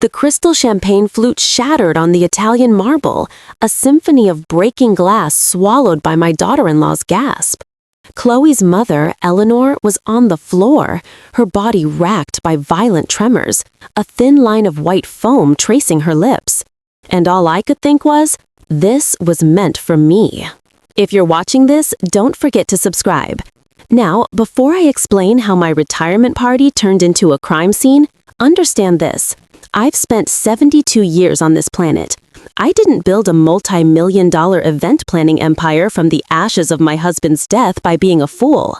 The crystal champagne flute shattered on the Italian marble, a symphony of breaking glass swallowed by my daughter-in-law's gasp. Chloe's mother, Eleanor, was on the floor, her body racked by violent tremors, a thin line of white foam tracing her lips. And all I could think was, this was meant for me. If you're watching this, don't forget to subscribe. Now, before I explain how my retirement party turned into a crime scene, understand this. I've spent 72 years on this planet. I didn't build a multi-million-dollar event planning empire from the ashes of my husband's death by being a fool.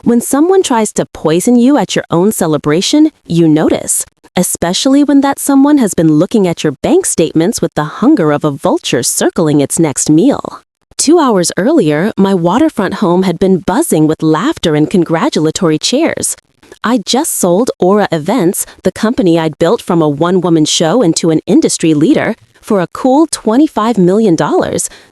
When someone tries to poison you at your own celebration, you notice, especially when that someone has been looking at your bank statements with the hunger of a vulture circling its next meal. 2 hours earlier, my waterfront home had been buzzing with laughter and congratulatory cheers. I just sold Aura Events, the company I'd built from a one-woman show into an industry leader, for a cool $25 million,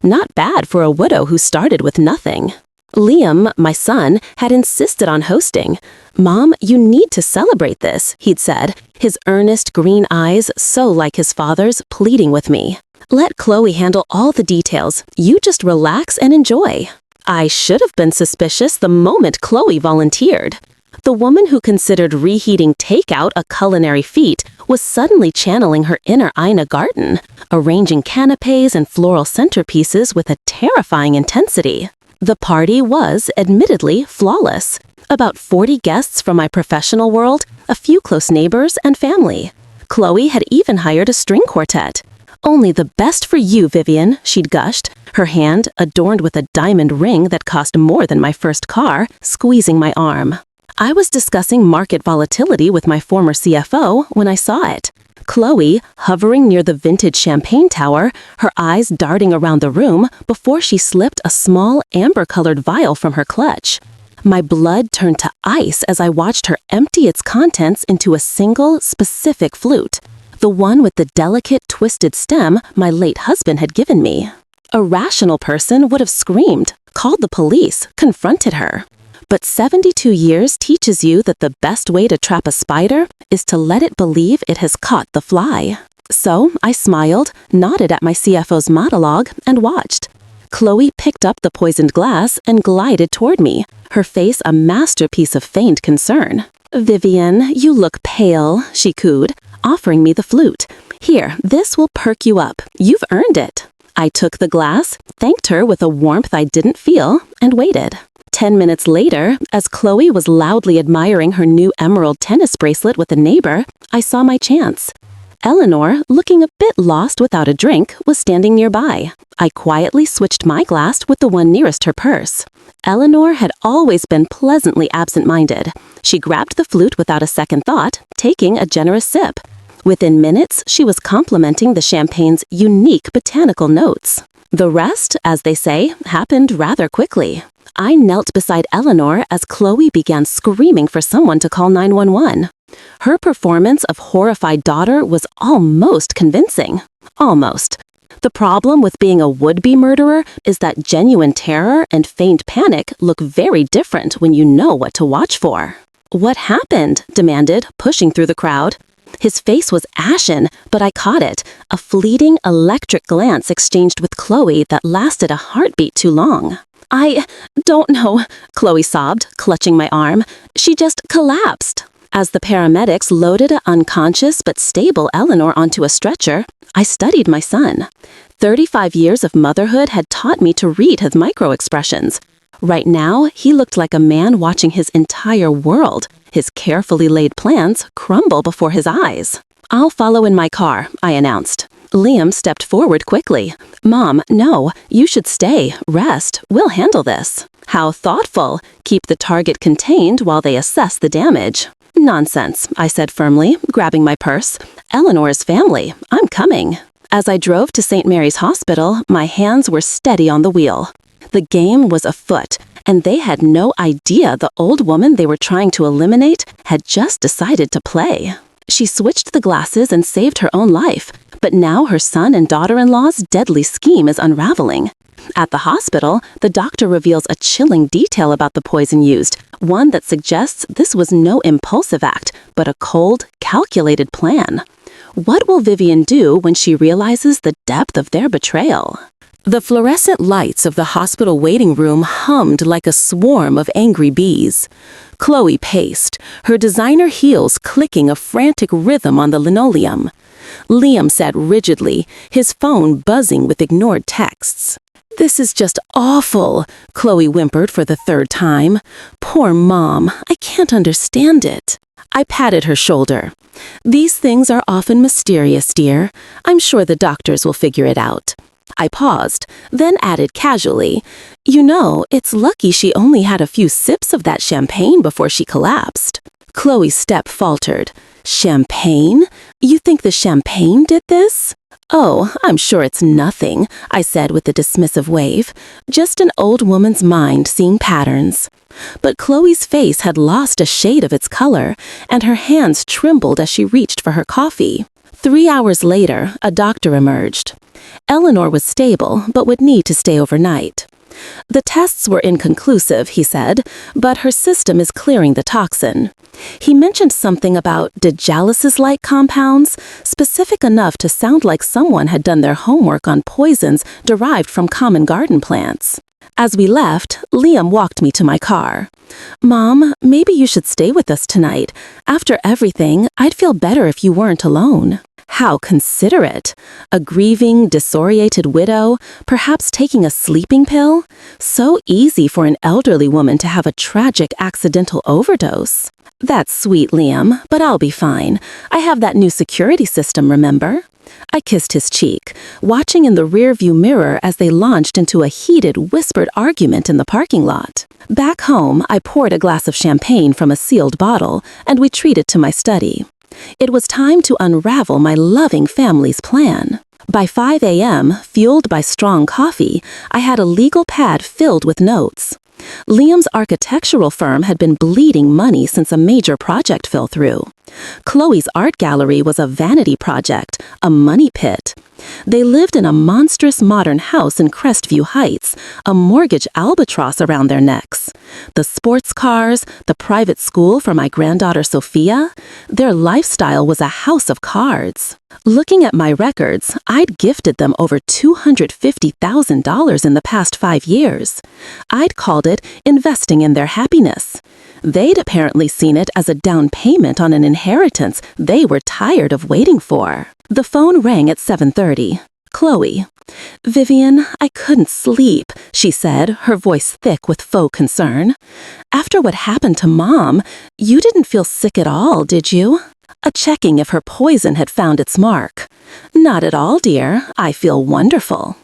not bad for a widow who started with nothing. Liam, my son, had insisted on hosting. "Mom, you need to celebrate this," he'd said, his earnest green eyes so like his father's, pleading with me. "Let Chloe handle all the details. You just relax and enjoy." I should have been suspicious the moment Chloe volunteered. The woman who considered reheating takeout a culinary feat was suddenly channeling her inner Ina Garten, arranging canapes and floral centerpieces with a terrifying intensity. The party was, admittedly, flawless. About 40 guests from my professional world, a few close neighbors, and family. Chloe had even hired a string quartet. "Only the best for you, Vivian," she'd gushed, her hand, adorned with a diamond ring that cost more than my first car, squeezing my arm. I was discussing market volatility with my former CFO when I saw it. Chloe, hovering near the vintage champagne tower, her eyes darting around the room before she slipped a small amber-colored vial from her clutch. My blood turned to ice as I watched her empty its contents into a single, specific flute, the one with the delicate, twisted stem my late husband had given me. A rational person would have screamed, called the police, confronted her. But 72 years teaches you that the best way to trap a spider is to let it believe it has caught the fly. So I smiled, nodded at my CFO's monologue, and watched. Chloe picked up the poisoned glass and glided toward me, her face a masterpiece of feigned concern. "Vivian, you look pale," she cooed, offering me the flute. "Here, this will perk you up. You've earned it." I took the glass, thanked her with a warmth I didn't feel, and waited. 10 minutes later, as Chloe was loudly admiring her new emerald tennis bracelet with a neighbor, I saw my chance. Eleanor, looking a bit lost without a drink, was standing nearby. I quietly switched my glass with the one nearest her purse. Eleanor had always been pleasantly absent-minded. She grabbed the flute without a second thought, taking a generous sip. Within minutes, she was complimenting the champagne's unique botanical notes. The rest, as they say, happened rather quickly. I knelt beside Eleanor as Chloe began screaming for someone to call 911. Her performance of horrified daughter was almost convincing. Almost. The problem with being a would-be murderer is that genuine terror and feigned panic look very different when you know what to watch for. "What happened?" demanded, pushing through the crowd. His face was ashen, but I caught it, a fleeting electric glance exchanged with Chloe that lasted a heartbeat too long. "I don't know," Chloe sobbed, clutching my arm. "She just collapsed." As the paramedics loaded an unconscious but stable Eleanor onto a stretcher, I studied my son. 35 years of motherhood had taught me to read his micro-expressions. Right now, he looked like a man watching his entire world, his carefully laid plans, crumble before his eyes. "I'll follow in my car," I announced. Liam stepped forward quickly. "Mom, no, you should stay, rest, we'll handle this." "How thoughtful. Keep the target contained while they assess the damage." "Nonsense," I said firmly, grabbing my purse. "Eleanor's family. I'm coming." As I drove to St. Mary's Hospital, my hands were steady on the wheel. The game was afoot, and they had no idea the old woman they were trying to eliminate had just decided to play. She switched the glasses and saved her own life, but now her son and daughter-in-law's deadly scheme is unraveling. At the hospital, the doctor reveals a chilling detail about the poison used, one that suggests this was no impulsive act, but a cold, calculated plan. What will Vivian do when she realizes the depth of their betrayal? The fluorescent lights of the hospital waiting room hummed like a swarm of angry bees. Chloe paced, her designer heels clicking a frantic rhythm on the linoleum. Liam sat rigidly, his phone buzzing with ignored texts. "This is just awful," Chloe whimpered for the third time. "Poor Mom, I can't understand it." I patted her shoulder. "These things are often mysterious, dear. I'm sure the doctors will figure it out." I paused, then added casually, "You know, it's lucky she only had a few sips of that champagne before she collapsed." Chloe's step faltered. "Champagne? You think the champagne did this?" "Oh, I'm sure it's nothing," I said with a dismissive wave. "Just an old woman's mind seeing patterns." But Chloe's face had lost a shade of its color, and her hands trembled as she reached for her coffee. 3 hours later, a doctor emerged. Eleanor was stable, but would need to stay overnight. "The tests were inconclusive," he said, "but her system is clearing the toxin." He mentioned something about dialysis-like compounds, specific enough to sound like someone had done their homework on poisons derived from common garden plants. As we left, Liam walked me to my car. "Mom, maybe you should stay with us tonight. After everything, I'd feel better if you weren't alone." How considerate. A grieving, disoriented widow, perhaps taking a sleeping pill? So easy for an elderly woman to have a tragic accidental overdose. "That's sweet, Liam, but I'll be fine. I have that new security system, remember?" I kissed his cheek, watching in the rearview mirror as they launched into a heated, whispered argument in the parking lot. Back home, I poured a glass of champagne from a sealed bottle, and we treated to my study. It was time to unravel my loving family's plan. By 5 a.m., fueled by strong coffee, I had a legal pad filled with notes. Liam's architectural firm had been bleeding money since a major project fell through. Chloe's art gallery was a vanity project, a money pit. They lived in a monstrous modern house in Crestview Heights, a mortgage albatross around their necks. The sports cars, the private school for my granddaughter Sophia, their lifestyle was a house of cards. Looking at my records, I'd gifted them over $250,000 in the past 5 years. I'd called it investing in their happiness. They'd apparently seen it as a down payment on an inheritance they were tired of waiting for. The phone rang at 7:30. Chloe. "Vivian, I couldn't sleep," she said, her voice thick with faux concern. "After what happened to Mom, you didn't feel sick at all, did you?" Checking if her poison had found its mark. "Not at all, dear. I feel wonderful."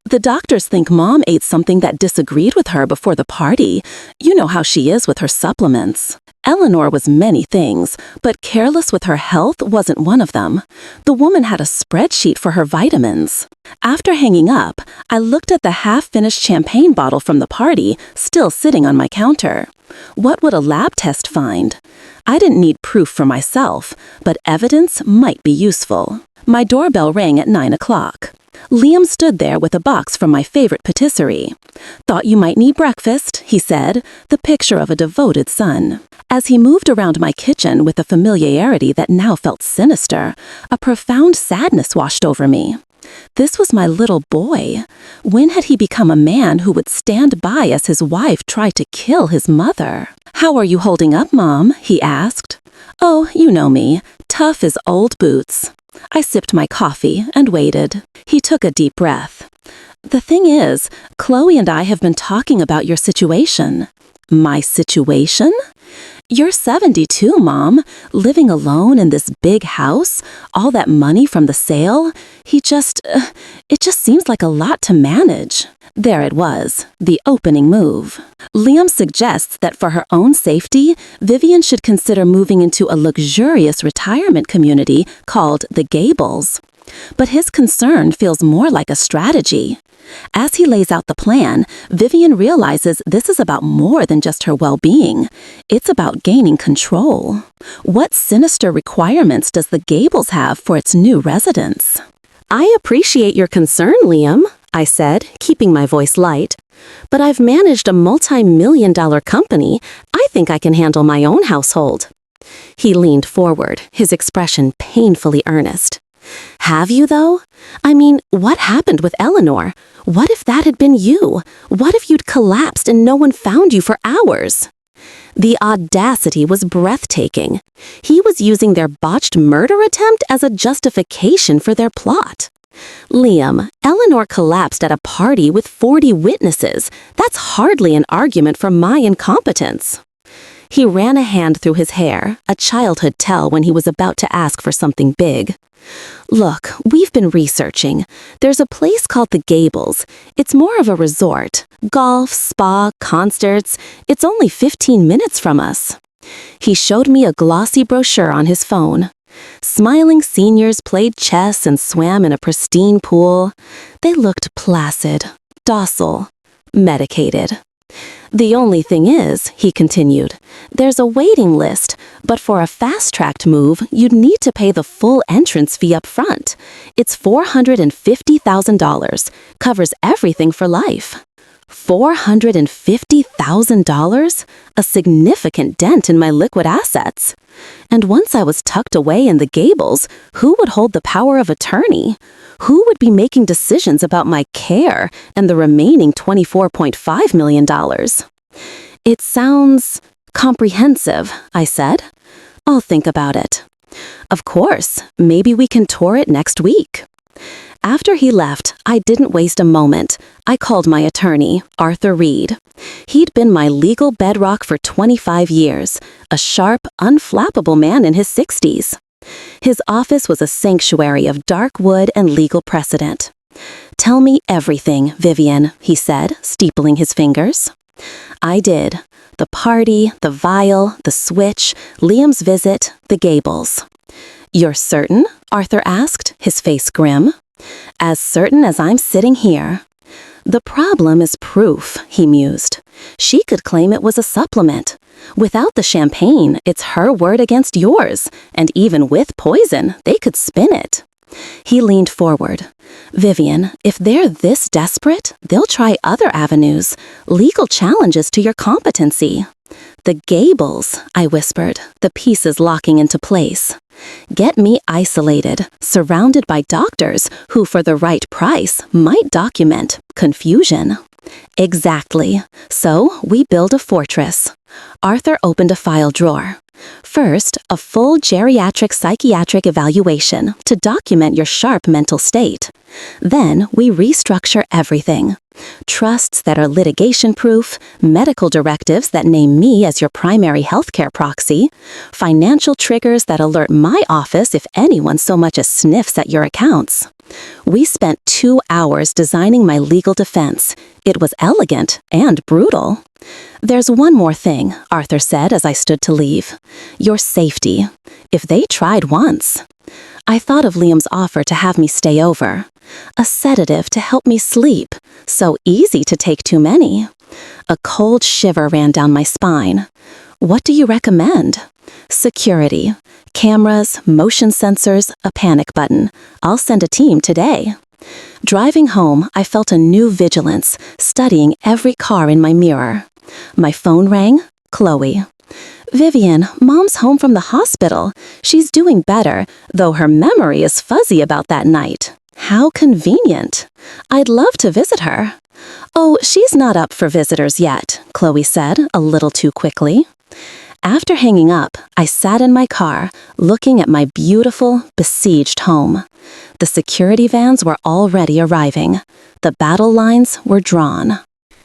"The doctors think Mom ate something that disagreed with her before the party. You know how she is with her supplements." Eleanor was many things, but careless with her health wasn't one of them. The woman had a spreadsheet for her vitamins. After hanging up, I looked at the half-finished champagne bottle from the party, still sitting on my counter. What would a lab test find? I didn't need proof for myself, but evidence might be useful. My doorbell rang at 9 o'clock. Liam stood there with a box from my favorite patisserie. "Thought you might need breakfast," he said, the picture of a devoted son. As he moved around my kitchen with a familiarity that now felt sinister, a profound sadness washed over me. This was my little boy. When had he become a man who would stand by as his wife tried to kill his mother? "How are you holding up, Mom?" he asked. "Oh, you know me. Tough as old boots." I sipped my coffee and waited. He took a deep breath. "The thing is, Chloe and I have been talking about your situation." "My situation?" "You're 72, Mom, living alone in this big house, all that money from the sale. It just seems like a lot to manage." There it was, the opening move. Liam suggests that for her own safety, Vivian should consider moving into a luxurious retirement community called the Gables. But his concern feels more like a strategy. As he lays out the plan, Vivian realizes this is about more than just her well-being. It's about gaining control. What sinister requirements does the Gables have for its new residents? "I appreciate your concern, Liam," I said, keeping my voice light. "But I've managed a multi-million-dollar company. I think I can handle my own household." He leaned forward, his expression painfully earnest. Have you, though? I mean, what happened with Eleanor? What if that had been you? What if you'd collapsed and no one found you for hours? The audacity was breathtaking. He was using their botched murder attempt as a justification for their plot. Liam, Eleanor collapsed at a party with 40 witnesses. That's hardly an argument for my incompetence. He ran a hand through his hair, a childhood tell when he was about to ask for something big. Look, we've been researching. There's a place called the Gables. It's more of a resort. Golf, spa, concerts. It's only 15 minutes from us. He showed me a glossy brochure on his phone. Smiling seniors played chess and swam in a pristine pool. They looked placid, docile, medicated. The only thing is, he continued, there's a waiting list, but for a fast-tracked move, you'd need to pay the full entrance fee up front. It's $450,000, covers everything for life. $450,000? A significant dent in my liquid assets. And once I was tucked away in the Gables, who would hold the power of attorney? Who would be making decisions about my care and the remaining $24.5 million? It sounds comprehensive, I said. I'll think about it. Of course, maybe we can tour it next week. After he left, I didn't waste a moment. I called my attorney, Arthur Reed. He'd been my legal bedrock for 25 years, a sharp, unflappable man in his 60s. His office was a sanctuary of dark wood and legal precedent. Tell me everything, Vivian, he said, steepling his fingers. I did. The party, the vial, the switch, Liam's visit, the Gables. You're certain? Arthur asked, his face grim. As certain as I'm sitting here. The problem is proof, he mused. She could claim it was a supplement. Without the champagne, it's her word against yours, and even with poison, they could spin it. He leaned forward. Vivian, if they're this desperate, they'll try other avenues, legal challenges to your competency. The Gables, I whispered, the pieces locking into place. Get me isolated, surrounded by doctors who, for the right price, might document confusion. Exactly. So we build a fortress. Arthur opened a file drawer. First, a full geriatric psychiatric evaluation to document your sharp mental state. Then we restructure everything. Trusts that are litigation-proof, medical directives that name me as your primary healthcare proxy, financial triggers that alert my office if anyone so much as sniffs at your accounts. We spent 2 hours designing my legal defense. It was elegant and brutal. There's one more thing, Arthur said as I stood to leave. Your safety. If they tried once. I thought of Liam's offer to have me stay over. A sedative to help me sleep. So easy to take too many. A cold shiver ran down my spine. What do you recommend? Security. Cameras, motion sensors, a panic button. I'll send a team today. Driving home, I felt a new vigilance, studying every car in my mirror. My phone rang. Chloe. Vivian, Mom's home from the hospital. She's doing better, though her memory is fuzzy about that night. How convenient. I'd love to visit her. Oh, she's not up for visitors yet, Chloe said, a little too quickly. After hanging up, I sat in my car, looking at my beautiful, besieged home. The security vans were already arriving. The battle lines were drawn.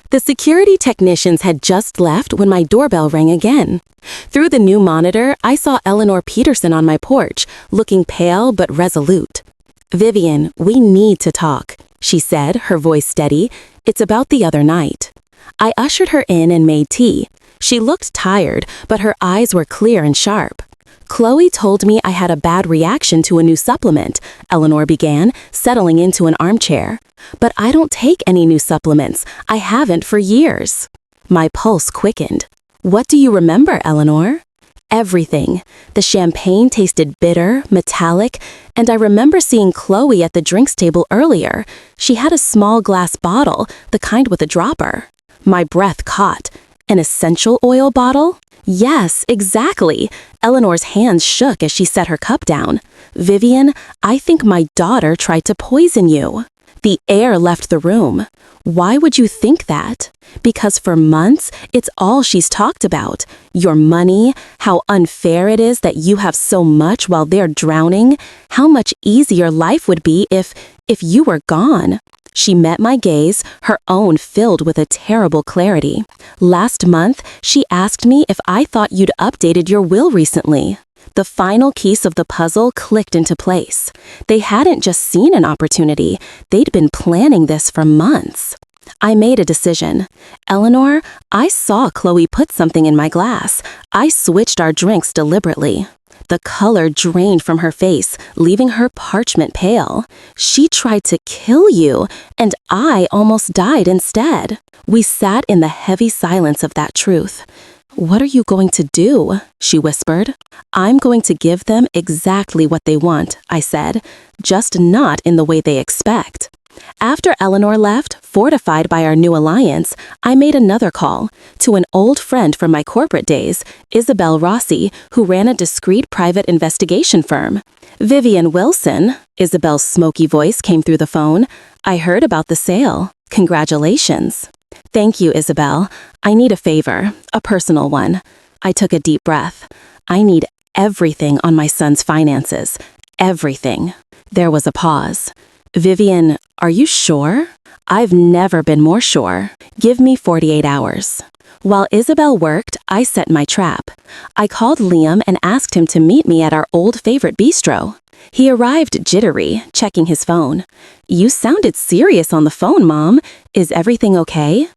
The security technicians had just left when my doorbell rang again. Through the new monitor, I saw Eleanor Peterson on my porch, looking pale but resolute. Vivian, we need to talk, she said, her voice steady. It's about the other night. I ushered her in and made tea. She looked tired, but her eyes were clear and sharp. Chloe told me I had a bad reaction to a new supplement, Eleanor began, settling into an armchair. But I don't take any new supplements. I haven't for years. My pulse quickened. What do you remember, Eleanor? Everything. The champagne tasted bitter, metallic, and I remember seeing Chloe at the drinks table earlier. She had a small glass bottle, the kind with a dropper. My breath caught. An essential oil bottle? Yes, exactly. Eleanor's hands shook as she set her cup down. Vivian, I think my daughter tried to poison you. The air left the room. Why would you think that? Because for months, it's all she's talked about. Your money, how unfair it is that you have so much while they're drowning, how much easier life would be if you were gone. She met my gaze, her own filled with a terrible clarity. Last month, she asked me if I thought you'd updated your will recently. The final piece of the puzzle clicked into place. They hadn't just seen an opportunity, they'd been planning this for months. I made a decision. Eleanor, I saw Chloe put something in my glass. I switched our drinks deliberately. The color drained from her face, leaving her parchment pale. She tried to kill you, and I almost died instead. We sat in the heavy silence of that truth. What are you going to do? She whispered. I'm going to give them exactly what they want, I said, just not in the way they expect. After Eleanor left, fortified by our new alliance, I made another call to an old friend from my corporate days, Isabel Rossi, who ran a discreet private investigation firm. Vivian Wilson, Isabel's smoky voice came through the phone. I heard about the sale. Congratulations. Thank you, Isabel. I need a favor, a personal one. I took a deep breath. I need everything on my son's finances. Everything. There was a pause. Vivian, are you sure? I've never been more sure. Give me 48 hours. While Isabel worked, I set my trap. I called Liam and asked him to meet me at our old favorite bistro. He arrived jittery, checking his phone. You sounded serious on the phone, Mom. Is everything okay?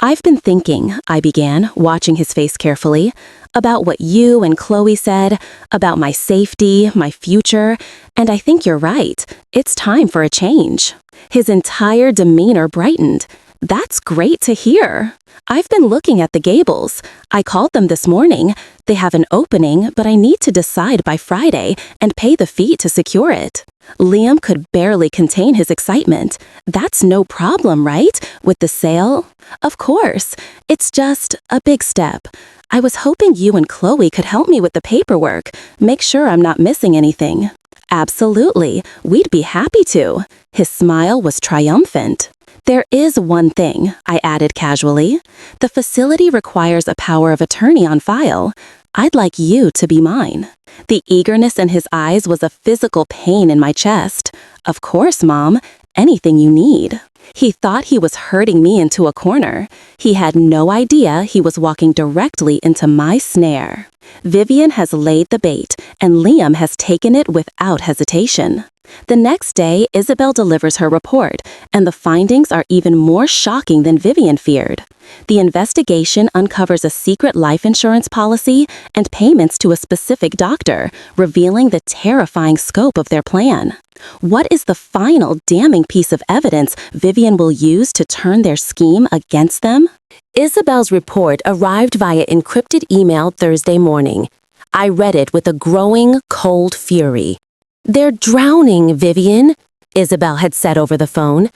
I've been thinking, I began, watching his face carefully, about what you and Chloe said, about my safety, my future, and I think you're right. It's time for a change. His entire demeanor brightened. That's great to hear. I've been looking at the Gables. I called them this morning. They have an opening, but I need to decide by Friday and pay the fee to secure it. Liam could barely contain his excitement. That's no problem, right? With the sale? Of course. It's just a big step. I was hoping you and Chloe could help me with the paperwork. Make sure I'm not missing anything. Absolutely. We'd be happy to. His smile was triumphant. There is one thing, I added casually. The facility requires a power of attorney on file. I'd like you to be mine. The eagerness in his eyes was a physical pain in my chest. Of course, Mom. Anything you need. He thought he was herding me into a corner. He had no idea he was walking directly into my snare. Vivian has laid the bait, and Liam has taken it without hesitation. The next day, Isabel delivers her report, and the findings are even more shocking than Vivian feared. The investigation uncovers a secret life insurance policy and payments to a specific doctor, revealing the terrifying scope of their plan. What is the final damning piece of evidence Vivian will use to turn their scheme against them? Isabel's report arrived via encrypted email Thursday morning. I read it with a growing, cold fury. They're drowning, Vivian, Isabel had said over the phone.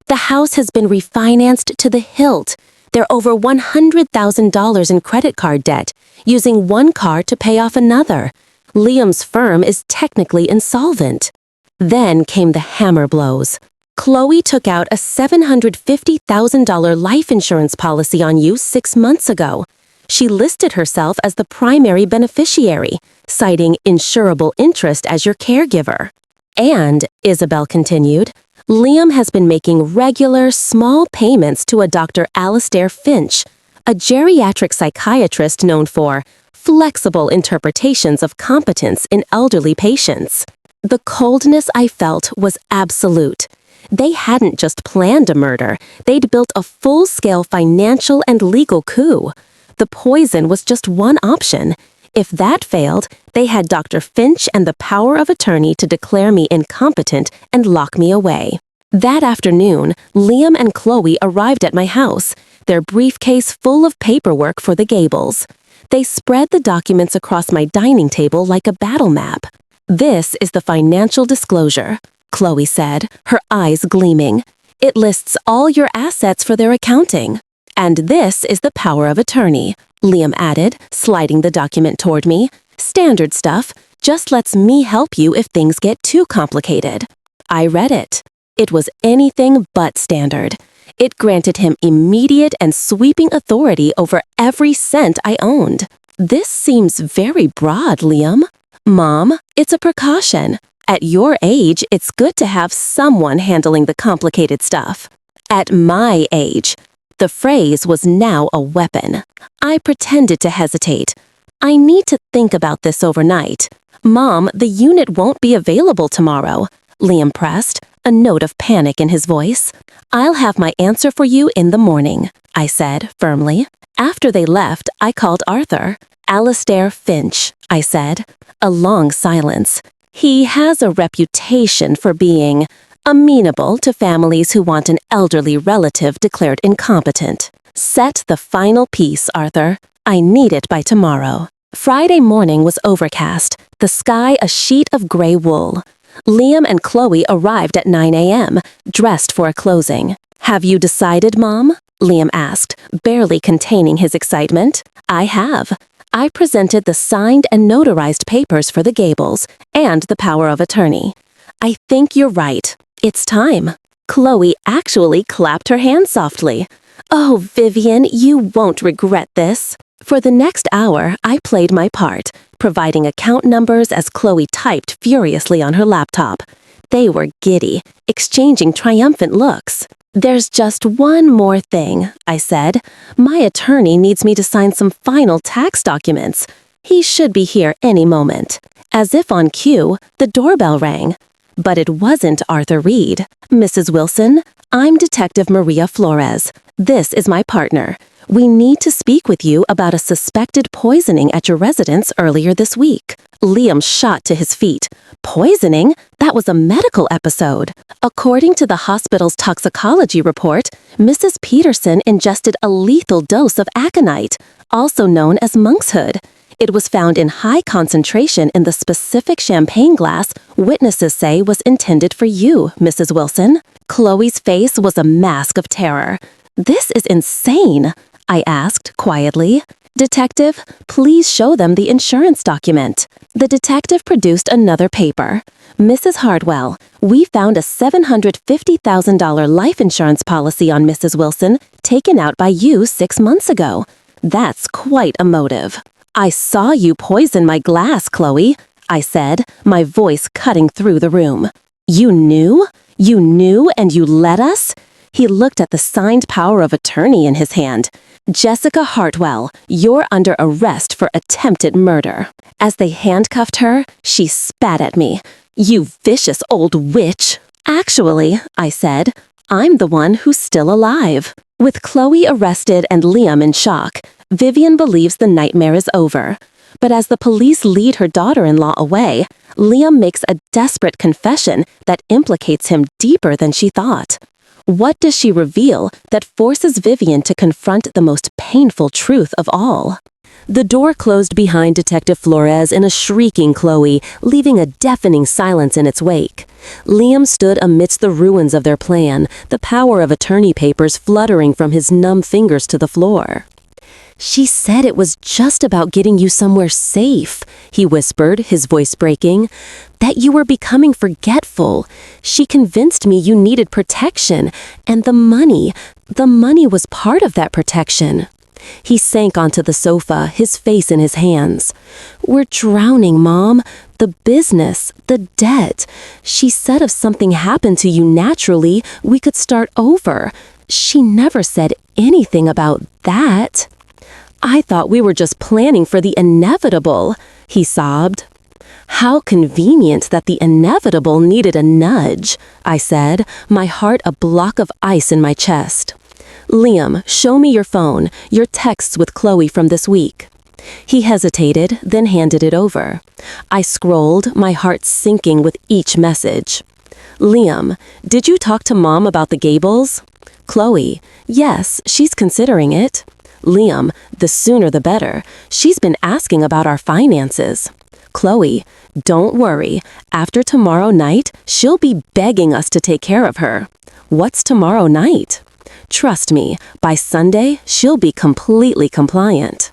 The house has been refinanced to the hilt. They're over $100,000 in credit card debt, using one car to pay off another. Liam's firm is technically insolvent. Then came the hammer blows. Chloe took out a $750,000 life insurance policy on you 6 months ago. She listed herself as the primary beneficiary, citing insurable interest as your caregiver. And, Isabel continued, Liam has been making regular, small payments to a Dr. Alastair Finch, a geriatric psychiatrist known for flexible interpretations of competence in elderly patients. The coldness I felt was absolute. They hadn't just planned a murder, they'd built a full-scale financial and legal coup. The poison was just one option. If that failed, they had Dr. Finch and the power of attorney to declare me incompetent and lock me away. That afternoon, Liam and Chloe arrived at my house, their briefcase full of paperwork for the Gables. They spread the documents across my dining table like a battle map. This is the financial disclosure, Chloe said, her eyes gleaming. It lists all your assets for their accounting. And this is the power of attorney, Liam added, sliding the document toward me. Standard stuff, just lets me help you if things get too complicated. I read it. It was anything but standard. It granted him immediate and sweeping authority over every cent I owned. This seems very broad, Liam. Mom, it's a precaution. At your age, it's good to have someone handling the complicated stuff. At my age. The phrase was now a weapon. I pretended to hesitate. I need to think about this overnight. Mom, the unit won't be available tomorrow. Liam pressed, a note of panic in his voice. I'll have my answer for you in the morning, I said firmly. After they left, I called Arthur. Alistair Finch, I said. A long silence. He has a reputation for being amenable to families who want an elderly relative declared incompetent. Set the final piece, Arthur. I need it by tomorrow. Friday morning was overcast, the sky a sheet of gray wool. Liam and Chloe arrived at 9 a.m., dressed for a closing. Have you decided, Mom? Liam asked, barely containing his excitement. I have. I presented the signed and notarized papers for the Gables and the power of attorney. I think you're right. It's time. Chloe actually clapped her hands softly. Oh, Vivian, you won't regret this. For the next hour, I played my part, providing account numbers as Chloe typed furiously on her laptop. They were giddy, exchanging triumphant looks. There's just one more thing, I said. My attorney needs me to sign some final tax documents. He should be here any moment. As if on cue, the doorbell rang. But it wasn't Arthur Reed. Mrs. Wilson, I'm Detective Maria Flores. This is my partner. We need to speak with you about a suspected poisoning at your residence earlier this week. Liam shot to his feet. Poisoning? That was a medical episode. According to the hospital's toxicology report, Mrs. Peterson ingested a lethal dose of aconite, also known as monkshood. It was found in high concentration in the specific champagne glass witnesses say was intended for you, Mrs. Wilson. Chloe's face was a mask of terror. This is insane, I asked quietly. Detective, please show them the insurance document. The detective produced another paper. Mrs. Hardwell, we found a $750,000 life insurance policy on Mrs. Wilson taken out by you 6 months ago. That's quite a motive. I saw you poison my glass, Chloe, I said, my voice cutting through the room. You knew? You knew and you let us? He looked at the signed power of attorney in his hand. Jessica Hartwell, you're under arrest for attempted murder. As they handcuffed her, she spat at me. You vicious old witch. Actually, I said, I'm the one who's still alive. With Chloe arrested and Liam in shock, Vivian believes the nightmare is over. But as the police lead her daughter-in-law away, Liam makes a desperate confession that implicates him deeper than she thought. What does she reveal that forces Vivian to confront the most painful truth of all? The door closed behind Detective Flores and a shrieking Chloe, leaving a deafening silence in its wake. Liam stood amidst the ruins of their plan, the power of attorney papers fluttering from his numb fingers to the floor. She said it was just about getting you somewhere safe, he whispered, his voice breaking. That you were becoming forgetful. She convinced me you needed protection, and the money was part of that protection. He sank onto the sofa, his face in his hands. We're drowning, Mom. The business, the debt. She said if something happened to you naturally, we could start over. She never said anything about that. I thought we were just planning for the inevitable, he sobbed. How convenient that the inevitable needed a nudge, I said, my heart a block of ice in my chest. Liam, show me your phone, your texts with Chloe from this week. He hesitated, then handed it over. I scrolled, my heart sinking with each message. Liam, did you talk to Mom about the Gables? Chloe, yes, she's considering it. Liam, the sooner the better. She's been asking about our finances. Chloe, don't worry. After tomorrow night, she'll be begging us to take care of her. What's tomorrow night? Trust me, by Sunday, she'll be completely compliant.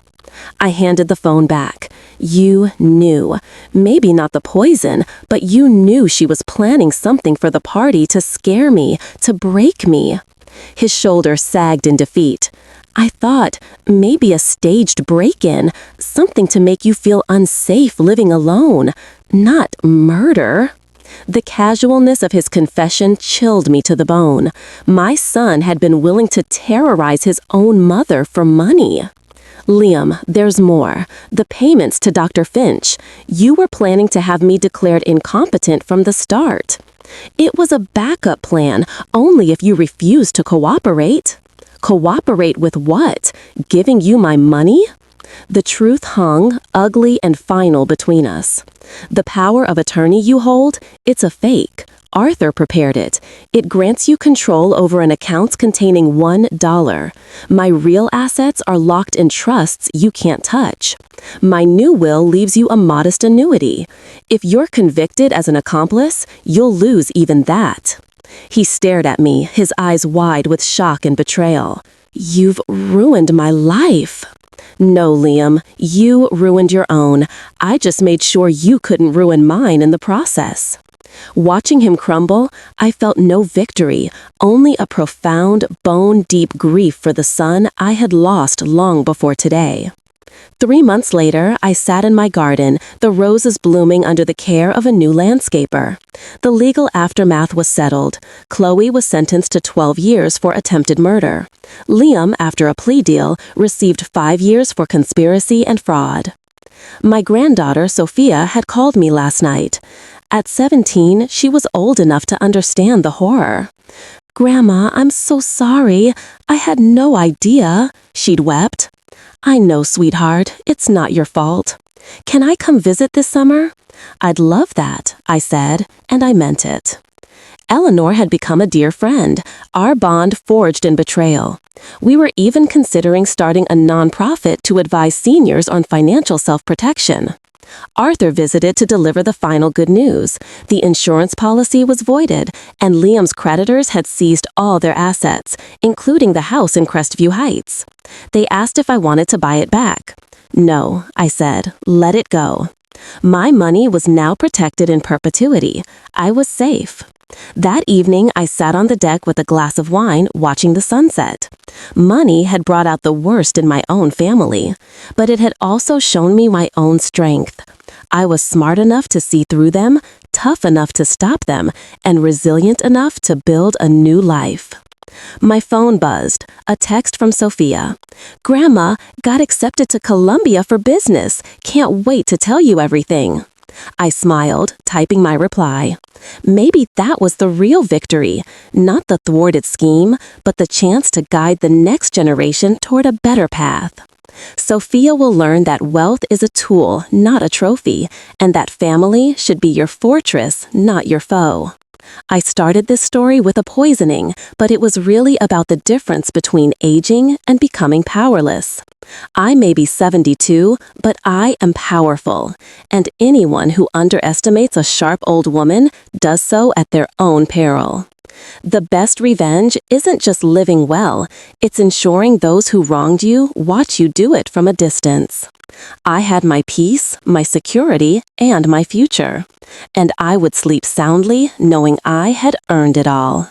I handed the phone back. You knew. Maybe not the poison, but you knew she was planning something for the party to scare me, to break me. His shoulder sagged in defeat. I thought, maybe a staged break-in, something to make you feel unsafe living alone, not murder. The casualness of his confession chilled me to the bone. My son had been willing to terrorize his own mother for money. Liam, there's more. The payments to Dr. Finch. You were planning to have me declared incompetent from the start. It was a backup plan, only if you refused to cooperate. Cooperate with what? Giving you my money? The truth hung, ugly and final, between us. The power of attorney you hold, it's a fake. Arthur prepared it. It grants you control over an account containing $1. My real assets are locked in trusts you can't touch. My new will leaves you a modest annuity. If you're convicted as an accomplice, you'll lose even that. He stared at me, his eyes wide with shock and betrayal. You've ruined my life. No, Liam, you ruined your own. I just made sure you couldn't ruin mine in the process. Watching him crumble, I felt no victory, only a profound, bone-deep grief for the son I had lost long before today. 3 months later, I sat in my garden, the roses blooming under the care of a new landscaper. The legal aftermath was settled. Chloe was sentenced to 12 years for attempted murder. Liam, after a plea deal, received 5 years for conspiracy and fraud. My granddaughter, Sophia, had called me last night. At 17, she was old enough to understand the horror. "Grandma, I'm so sorry. I had no idea," she'd wept. "I know, sweetheart. It's not your fault. Can I come visit this summer?" "I'd love that," I said, and I meant it. Eleanor had become a dear friend, our bond forged in betrayal. We were even considering starting a nonprofit to advise seniors on financial self-protection. Arthur visited to deliver the final good news. The insurance policy was voided, and Liam's creditors had seized all their assets, including the house in Crestview Heights. They asked if I wanted to buy it back. "No," I said, "let it go." My money was now protected in perpetuity. I was safe. That evening, I sat on the deck with a glass of wine, watching the sunset. Money had brought out the worst in my own family, but it had also shown me my own strength. I was smart enough to see through them, tough enough to stop them, and resilient enough to build a new life. My phone buzzed, a text from Sophia. "Grandma, got accepted to Columbia for business. Can't wait to tell you everything." I smiled, typing my reply. Maybe that was the real victory, not the thwarted scheme, but the chance to guide the next generation toward a better path. Sophia will learn that wealth is a tool, not a trophy, and that family should be your fortress, not your foe. I started this story with a poisoning, but it was really about the difference between aging and becoming powerless. I may be 72, but I am powerful, and anyone who underestimates a sharp old woman does so at their own peril. The best revenge isn't just living well, it's ensuring those who wronged you watch you do it from a distance. I had my peace, my security, and my future, and I would sleep soundly knowing I had earned it all.